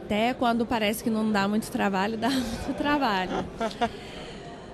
Até quando parece que não dá muito trabalho, dá muito trabalho.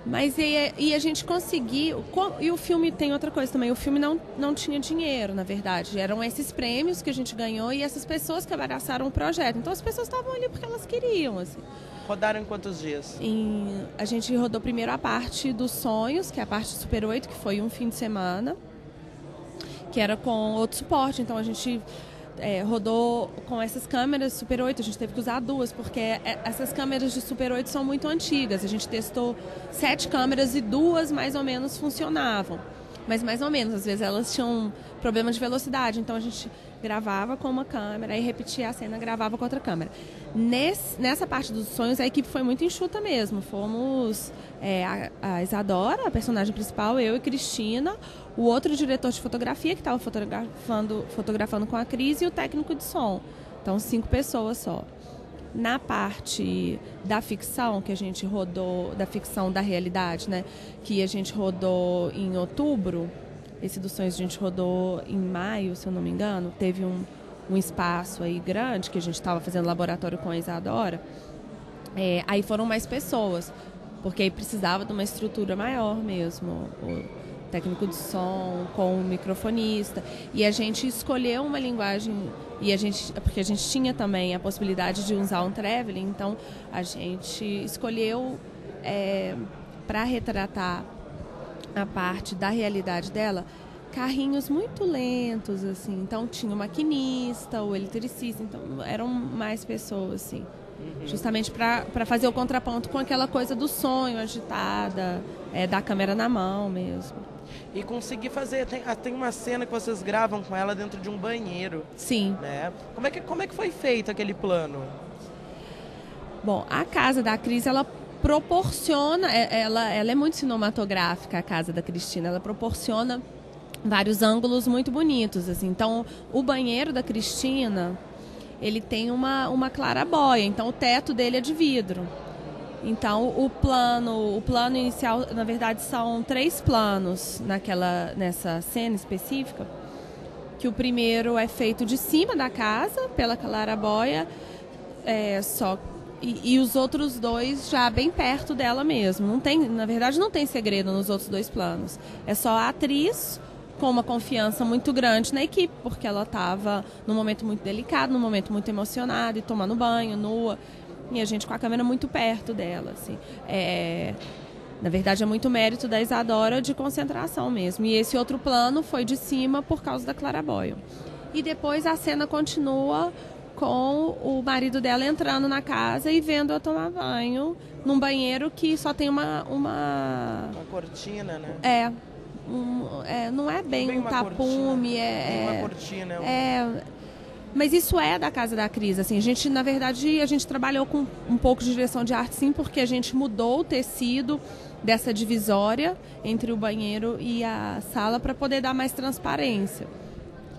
Mas e a gente conseguiu... E o filme tem outra coisa também. O filme não tinha dinheiro, na verdade. Eram esses prêmios que a gente ganhou e essas pessoas que abraçaram o projeto. Então as pessoas estavam ali porque elas queriam, assim. Rodaram em quantos dias? A gente rodou primeiro a parte dos sonhos, que é a parte do Super 8, que foi um fim de semana, que era com outro suporte. Então a gente rodou com essas câmeras Super 8, a gente teve que usar 2, porque essas câmeras de Super 8 são muito antigas. A gente testou 7 câmeras e 2 mais ou menos funcionavam. Mas mais ou menos, às vezes elas tinham problema de velocidade, então a gente gravava com uma câmera e repetia a cena, gravava com outra câmera. Nessa parte dos sonhos, a equipe foi muito enxuta mesmo. Fomos a Isadora, a personagem principal, eu e Cristina, o outro diretor de fotografia que estava fotografando com a Cris e o técnico de som. Então, 5 pessoas só. Na parte da ficção, que a gente rodou, da ficção da realidade, né? Que a gente rodou em outubro, esse dos sonhos a gente rodou em maio, se eu não me engano. Teve um espaço aí grande, que a gente estava fazendo laboratório com a Isadora. Aí foram mais pessoas, porque aí precisava de uma estrutura maior mesmo. O técnico de som, com o microfonista. E a gente escolheu uma linguagem, porque a gente tinha também a possibilidade de usar um traveling, então a gente escolheu para retratar a parte da realidade dela, carrinhos muito lentos, assim. Então tinha o maquinista, o eletricista, então eram mais pessoas, assim. Justamente para fazer o contraponto com aquela coisa do sonho agitada, da câmera na mão mesmo. E conseguir fazer... Tem uma cena que vocês gravam com ela dentro de um banheiro. Sim. Né? Como é que foi feito aquele plano? Bom, a casa da Cris, ela proporciona... Ela é muito cinematográfica, a casa da Cristina. Ela proporciona vários ângulos muito bonitos, assim. Então, o banheiro da Cristina, ele tem uma clarabóia. Então, o teto dele é de vidro. Então, o plano inicial, na verdade, são 3 planos nessa cena específica, que o primeiro é feito de cima da casa, pela clarabóia, e os outros 2 já bem perto dela mesmo. Na verdade, não tem segredo nos outros 2 planos. É só a atriz com uma confiança muito grande na equipe, porque ela estava num momento muito delicado, num momento muito emocionado, e tomando banho, nua. E a gente com a câmera muito perto dela, assim. Na verdade, é muito mérito da Isadora de concentração mesmo. E esse outro plano foi de cima por causa da clarabóia. E depois a cena continua com o marido dela entrando na casa e vendo-a tomar banho num banheiro que só tem uma cortina, né? Não é bem um tapume. Uma cortina. Mas isso é da casa da Cris, assim. Na verdade, a gente trabalhou com um pouco de direção de arte, sim, porque a gente mudou o tecido dessa divisória entre o banheiro e a sala para poder dar mais transparência.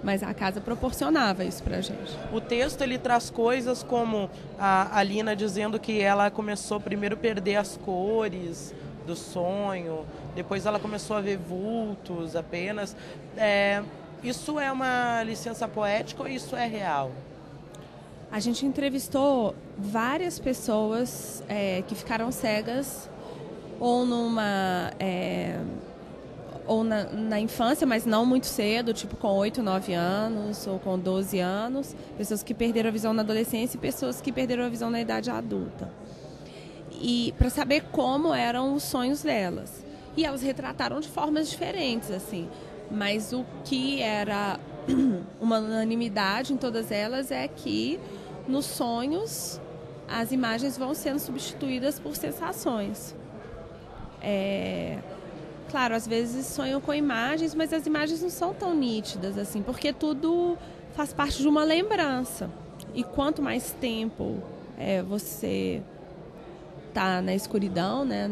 Mas a casa proporcionava isso pra gente. O texto, ele traz coisas como a Lina dizendo que ela começou primeiro a perder as cores do sonho, depois ela começou a ver vultos apenas. Isso é uma licença poética ou isso é real? A gente entrevistou várias pessoas que ficaram cegas ou na infância, mas não muito cedo, tipo com 8, 9 anos ou com 12 anos. Pessoas que perderam a visão na adolescência e pessoas que perderam a visão na idade adulta. E para saber como eram os sonhos delas. E elas retrataram de formas diferentes, assim. Mas o que era uma unanimidade em todas elas é que nos sonhos as imagens vão sendo substituídas por sensações. Claro, às vezes sonham com imagens, mas as imagens não são tão nítidas assim, porque tudo faz parte de uma lembrança. E quanto mais tempo você está na escuridão, né,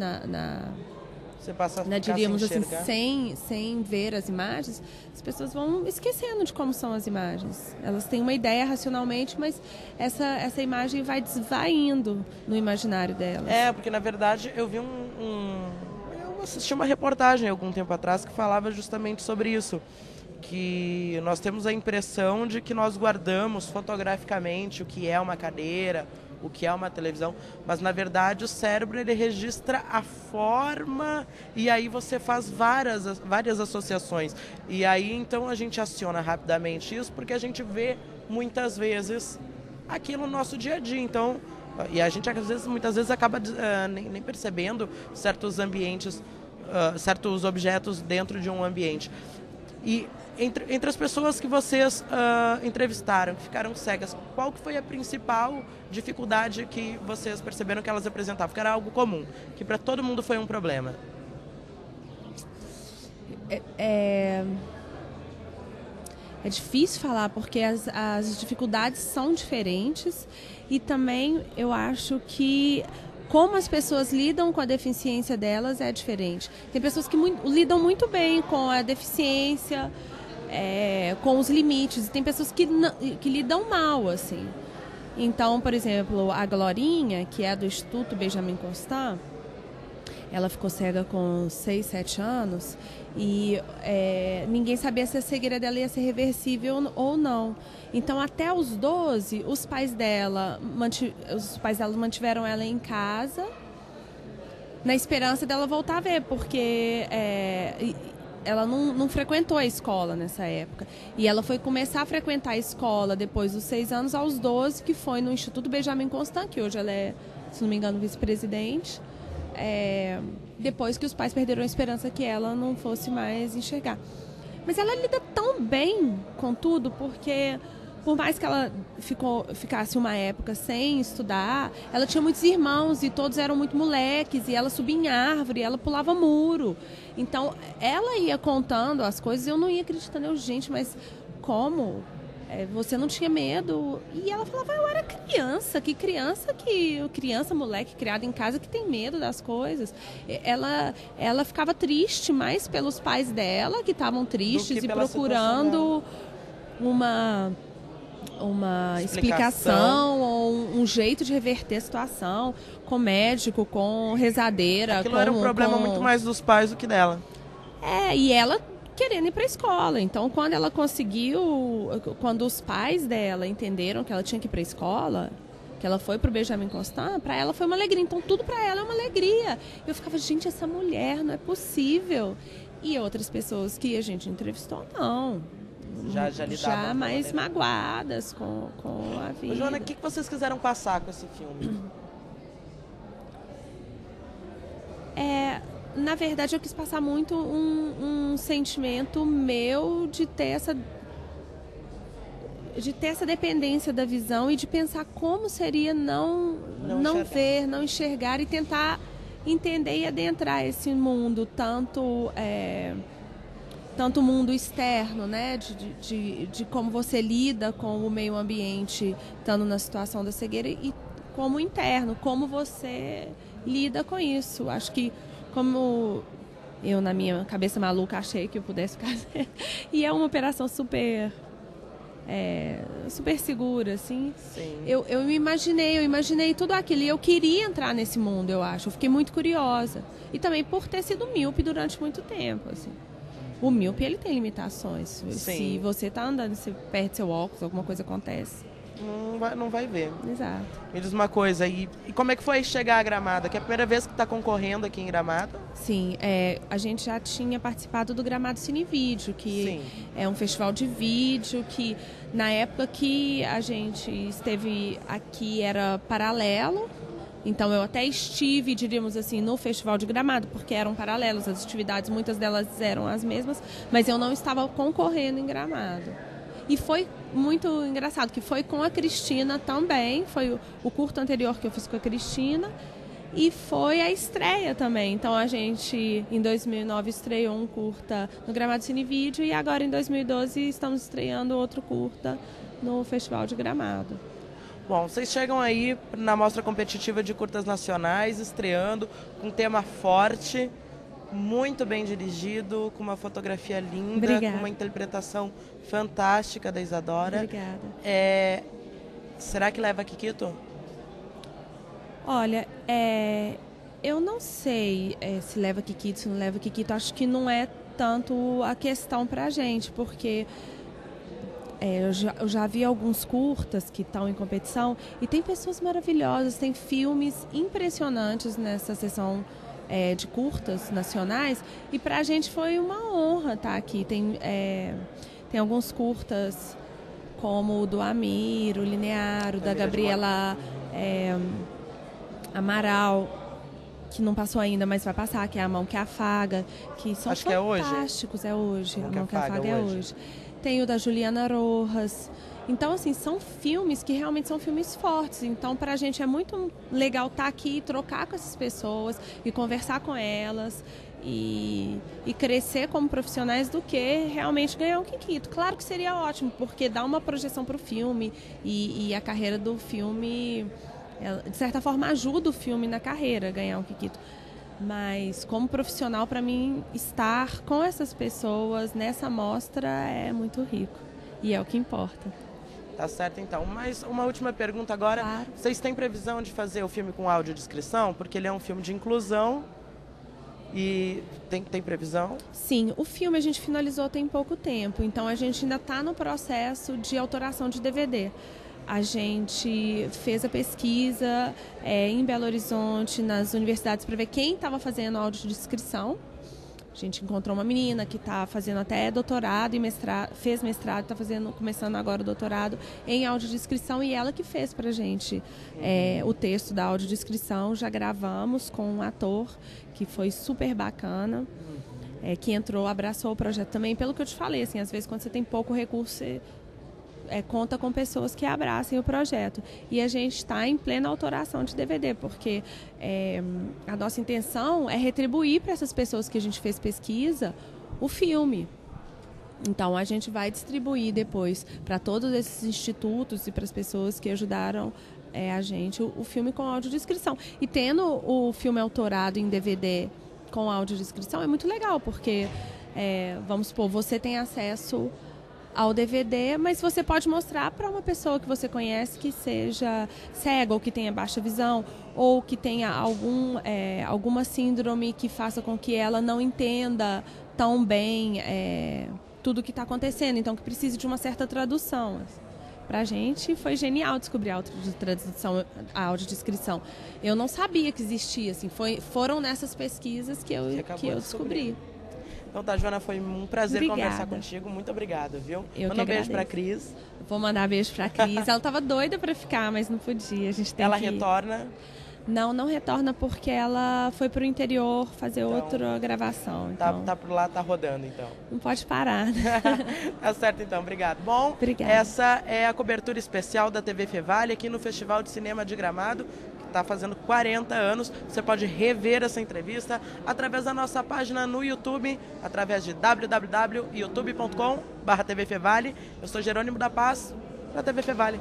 você passa a ficar diríamos sem sem ver as imagens, as pessoas vão esquecendo de como são as imagens. Elas têm uma ideia racionalmente, mas essa imagem vai desvaindo no imaginário delas. Porque na verdade eu vi eu assisti uma reportagem algum tempo atrás que falava justamente sobre isso, que nós temos a impressão de que nós guardamos fotograficamente o que é uma cadeira, o que é uma televisão, mas na verdade o cérebro ele registra a forma e aí você faz várias associações. E aí então a gente aciona rapidamente isso porque a gente vê muitas vezes aquilo no nosso dia a dia. Então, e a gente muitas vezes acaba nem percebendo certos ambientes, certos objetos dentro de um ambiente. E entre as pessoas que vocês entrevistaram, que ficaram cegas, qual que foi a principal dificuldade que vocês perceberam que elas apresentavam? Que era algo comum, que para todo mundo foi um problema. É difícil falar, porque as dificuldades são diferentes e também eu acho que como as pessoas lidam com a deficiência delas é diferente. Tem pessoas que lidam muito bem com a deficiência, com os limites, e tem pessoas que lidam mal, assim. Então, por exemplo, a Glorinha, que é do Instituto Benjamin Constant, ela ficou cega com 6, 7 anos e ninguém sabia se a cegueira dela ia ser reversível ou não. Então, até os 12, os pais dela mantiveram ela em casa na esperança dela voltar a ver, porque ela não frequentou a escola nessa época. E ela foi começar a frequentar a escola depois dos 6 anos, aos 12, que foi no Instituto Benjamin Constant, que hoje ela é, se não me engano, vice-presidente. Depois que os pais perderam a esperança que ela não fosse mais enxergar. Mas ela lida tão bem com tudo, porque por mais que ela ficasse uma época sem estudar, ela tinha muitos irmãos e todos eram muito moleques, e ela subia em árvore, ela pulava muro. Então, ela ia contando as coisas e eu não ia acreditando. Gente, mas como? Você não tinha medo? E ela falava, eu era criança, criança, moleque, criada em casa, que tem medo das coisas. Ela ficava triste mais pelos pais dela, que estavam tristes e procurando uma explicação ou um jeito de reverter a situação, com médico, com rezadeira. Aquilo era um problema muito mais dos pais do que dela. E ela querendo ir para a escola. Então, quando os pais dela entenderam que ela tinha que ir para a escola, que ela foi para o Benjamin Constant, para ela foi uma alegria. Então, tudo para ela é uma alegria. Eu ficava, gente, essa mulher, não é possível. E outras pessoas que a gente entrevistou, não. Já mais magoadas com a vida. Joana, o que vocês quiseram passar com esse filme? Na verdade, eu quis passar muito um sentimento meu de ter essa dependência da visão e de pensar como seria não ver, não enxergar e tentar entender e adentrar esse mundo, tanto o mundo externo, né, de como você lida com o meio ambiente estando na situação da cegueira, e como interno, como você lida com isso. Acho que como eu, na minha cabeça maluca, achei que eu pudesse ficar e é uma operação super segura, assim. Sim. Eu imaginei tudo aquilo e eu queria entrar nesse mundo, eu acho. Eu fiquei muito curiosa. E também por ter sido míope durante muito tempo, assim. O míope, ele tem limitações. Sim. Se você está andando, se perde seu óculos, alguma coisa acontece. Não vai ver. Exato. Me diz uma coisa, e como é que foi chegar a Gramado? Que é a primeira vez que está concorrendo aqui em Gramado? Sim, a gente já tinha participado do Gramado Cinevídeo, que é um festival de vídeo que, na época que a gente esteve aqui, era paralelo. Então, eu até estive, diríamos assim, no Festival de Gramado, porque eram paralelos, as atividades, muitas delas eram as mesmas, mas eu não estava concorrendo em Gramado. E foi muito engraçado, que foi com a Cristina também, foi o curto anterior que eu fiz com a Cristina, e foi a estreia também. Então, a gente, em 2009, estreou um curta no Gramado Cinevídeo, e agora, em 2012, estamos estreando outro curta no Festival de Gramado. Bom, vocês chegam aí na Mostra Competitiva de Curtas Nacionais, estreando com um tema forte, muito bem dirigido, com uma fotografia linda, Obrigada. Com uma interpretação fantástica da Isadora. Obrigada. Será que leva Kikito? Olha, eu não sei se leva Kikito, se não leva Kikito. Acho que não é tanto a questão pra gente, porque Eu já vi alguns curtas que estão em competição e tem pessoas maravilhosas, tem filmes impressionantes nessa sessão de curtas nacionais, e para a gente foi uma honra estar aqui. Tem alguns curtas como o do Amir, o Linear, o da Gabriela Amaral, que não passou ainda, mas vai passar, que é A Mão que Afaga, que são fantásticos. É hoje. A Mão que Afaga é hoje. Tem o da Juliana Rojas. Então, assim, são filmes que realmente são filmes fortes. Então, para a gente é muito legal estar aqui, trocar com essas pessoas e conversar com elas e crescer como profissionais do que realmente ganhar um Kikito. Claro que seria ótimo, porque dá uma projeção para o filme e a carreira do filme, de certa forma, ajuda o filme na carreira, ganhar um Kikito. Mas, como profissional, para mim, estar com essas pessoas nessa mostra é muito rico. E é o que importa. Tá certo, então. Mas uma última pergunta agora. Claro. Vocês têm previsão de fazer o filme com audiodescrição? Porque ele é um filme de inclusão e tem previsão? Sim, o filme a gente finalizou tem pouco tempo. Então, a gente ainda está no processo de autoração de DVD. A gente fez a pesquisa em Belo Horizonte, nas universidades, para ver quem estava fazendo audiodescrição. A gente encontrou uma menina que está fazendo até doutorado e mestrado, fez mestrado, está começando agora o doutorado em audiodescrição, e ela que fez para a gente o texto da audiodescrição. Já gravamos com um ator que foi super bacana, que entrou, abraçou o projeto também. Pelo que eu te falei, assim, às vezes quando você tem pouco recurso, você conta com pessoas que abracem o projeto. E a gente está em plena autoração de DVD, porque a nossa intenção é retribuir para essas pessoas que a gente fez pesquisa o filme. Então, a gente vai distribuir depois para todos esses institutos e para as pessoas que ajudaram a gente o filme com audiodescrição. E tendo o filme autorado em DVD com audiodescrição é muito legal, porque, vamos supor, você tem acesso ao DVD, mas você pode mostrar para uma pessoa que você conhece que seja cega ou que tenha baixa visão ou que tenha alguma síndrome que faça com que ela não entenda tão bem tudo o que está acontecendo, então que precise de uma certa tradução. Para a gente foi genial descobrir a audiodescrição. Eu não sabia que existia, assim, foram nessas pesquisas que eu descobri. Então tá, Joana, foi um prazer Obrigada. Conversar contigo. Muito obrigada, viu? Manda um beijo pra Cris. Vou mandar beijo pra Cris. Ela tava doida pra ficar, mas não podia. A gente tem Ela que... retorna? Não retorna porque ela foi pro interior fazer outra gravação. Então... Tá por lá, tá rodando, então. Não pode parar. Tá certo, então. Obrigado. Bom, Obrigada. Essa é a cobertura especial da TV Fevale aqui no Festival de Cinema de Gramado, que está fazendo 40 anos. Você pode rever essa entrevista através da nossa página no YouTube, através de www.youtube.com/tvfevale. Eu sou Jerônimo da Paz, para a TV Fevale.